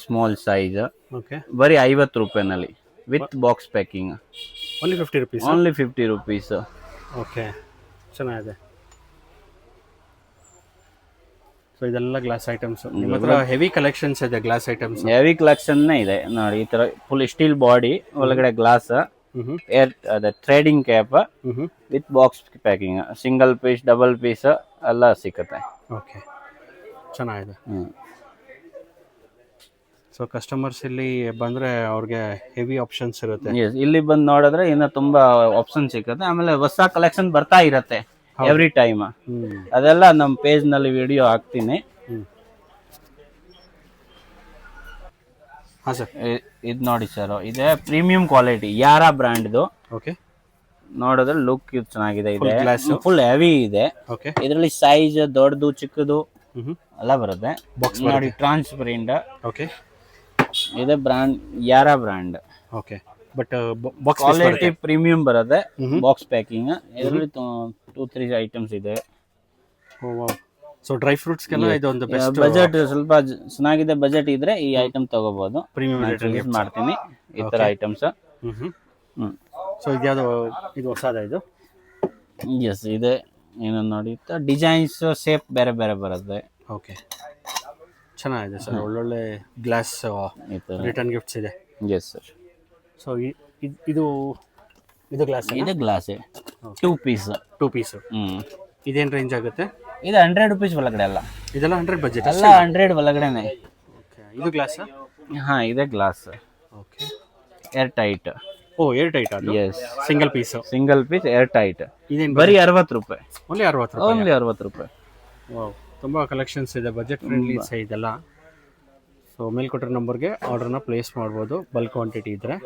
Small size okay ಬರೀ 50 ರೂಪಾಯಿನಲ್ಲಿ with box packing. Only 50 rupees. Only 50 rupees. Okay, ಚೆನ್ನಾಗಿದೆ. So ಇದೆಲ್ಲ ಗ್ಲಾಸ್ ಐಟಮ್ಸ್. ನಿಮ್ಮ ಹತ್ರ ಹೆವಿ ಕಲೆಕ್ಷನ್ಸ್ ಇದೆ ಗ್ಲಾಸ್ ಐಟಮ್ಸ್. ಹೆವಿ ಕಲೆಕ್ಷನ್ ಇದೆ ನೋಡಿ. ಈ ತರ ಫುಲ್ ಸ್ಟೀಲ್ ಬಾಡಿ, ಒಳಗಡೆ ಗ್ಲಾಸ್, ಏರ್ ಅದ threading cap with box packing, single piece, double piece ಎಲ್ಲ ಸಿಕ್ಕತ್ತೆ. ಓಕೆ, ಚೆನ್ನಾಗಿದೆ. ಸೊ ಕಸ್ಟಮರ್ಸ್ ಇಲ್ಲಿ ಬಂದ್ರೆ ಅವ್ರಿಗೆ ಹೆವಿ ಆಪ್ಷನ್ಸ್ ಇರುತ್ತೆ. ಇಲ್ಲಿ ಬಂದು ನೋಡಿದ್ರೆ ಇನ್ನು ತುಂಬಾ ಆಪ್ಷನ್ ಸಿಕ್ಕತ್ತೆ. ಆಮೇಲೆ ಹೊಸ ಕಲೆಕ್ಷನ್ ಬರ್ತಾ ಇರತ್ತೆ ಎವ್ರಿ ಟೈಮ್. ಅದೆಲ್ಲ ನಮ್ಮ ಪೇಜ್ ನಲ್ಲಿ ವಿಡಿಯೋ ಹಾಕ್ತೀನಿ. ಹಾಂ ಸರ್, ಇದು ನೋಡಿ ಸರ್, ಇದೆ ಪ್ರೀಮಿಯಂ ಕ್ವಾಲಿಟಿ ಯಾರಾ ಬ್ರ್ಯಾಂಡ್ದು. ಓಕೆ, ನೋಡಿದ್ರೆ ಲುಕ್ ಚೆನ್ನಾಗಿದೆ. ಇದೆ ಫುಲ್ ಹೆವಿ ಇದೆ. ಓಕೆ, ಇದರಲ್ಲಿ ಸೈಜ್ ದೊಡ್ಡದು ಚಿಕ್ಕದು ಎಲ್ಲ ಬರುತ್ತೆ. ಬಾಕ್ಸ್ ನೋಡಿ ಟ್ರಾನ್ಸ್ಪರೆಂಟ್. ಓಕೆ, ಇದೆ brand Yara brand. Okay, but box quality premium ಬರುತ್ತೆ. Box packing. ಇದರಲ್ಲಿ 2-3 ಐಟಮ್ಸ್ ಇದೆ. ಸೊ ಡ್ರೈ ಫ್ರೂಟ್ಸ್ಗೆಲ್ಲ ಇದೊಂದು ಬೆಸ್ಟ್. ಬಜೆಟ್ ಸ್ವಲ್ಪ ಚೆನ್ನಾಗಿದೆ, ಬಜೆಟ್ ಇದ್ರೆ ಈ ಐಟಮ್ ತಗೋಬಹುದು. ಪ್ರೀಮಿಯಂ ಯೂಸ್ ಮಾಡ್ತೀನಿ ಈ ತರ ಐಟಮ್ಸ್. ಸೊ ಇದ್ಯಾವುದು, ಇದು ಹೊಸದ ಇದು? ಎಸ್, ಇದೆ. ಏನು ನೋಡಿ, ಡಿಸೈನ್ಸ್ ಶೇಪ್ ಬೇರೆ ಬೇರೆ ಬರುತ್ತೆ. ಓಕೆ, ಚೆನ್ನಾಗಿದೆ ಸರ್. ಒಳ್ಳೊಳ್ಳೆ ಗ್ಲಾಸ್ ರಿಟರ್ನ್ ಗಿಫ್ಟ್ಸ್ ಇದೆ. Yes sir. ಸೊ ಇದು ಇದು ಗ್ಲಾಸ್, ಇದೆ ಗ್ಲಾಸ್ 2 ಪೀಸ್. 2 ಪೀಸ್. ಇದೇನು ರೇಂಜ್ ಆಗುತ್ತೆ? ಇದು 100 ರುಪೀಸ್ ಒಳಗಡೆ ಅಲ್ಲ. ಇದೆಲ್ಲ 100 ಬಜೆಟ್ ಎಲ್ಲ 100 ಒಳಗಡೆನೆ. ಓಕೆ, ಇದು ಗ್ಲಾಸ್? ಹಾ, ಇದೆ glass. Okay, air tight. Oh, air tight ಅದು? Yes, single piece. Single piece air tight. ಇದೇನು ಬರೀ 60 ರೂಪಾಯಿ. ಓನ್ಲಿ 60 ರೂಪಾಯಿ? ಓನ್ಲಿ 60 ರೂಪಾಯಿ. ವಾವ್, ತುಂಬ ಕಲೆಕ್ಷನ್ಸ್ ಇದೆ, ಬಜೆಟ್ ಫ್ರೆಂಡ್ಲಿ ಇದೆಲ್ಲ. ಸೊ ಮೇಲ್ಕೊಟ್ಟಿರೋ ನಂಬರ್ಗೆ ಆರ್ಡರ್ನ ಪ್ಲೇಸ್ ಮಾಡ್ಬೋದು, ಬಲ್ಕ್ ಕ್ವಾಂಟಿಟಿ ಇದ್ದರೆ.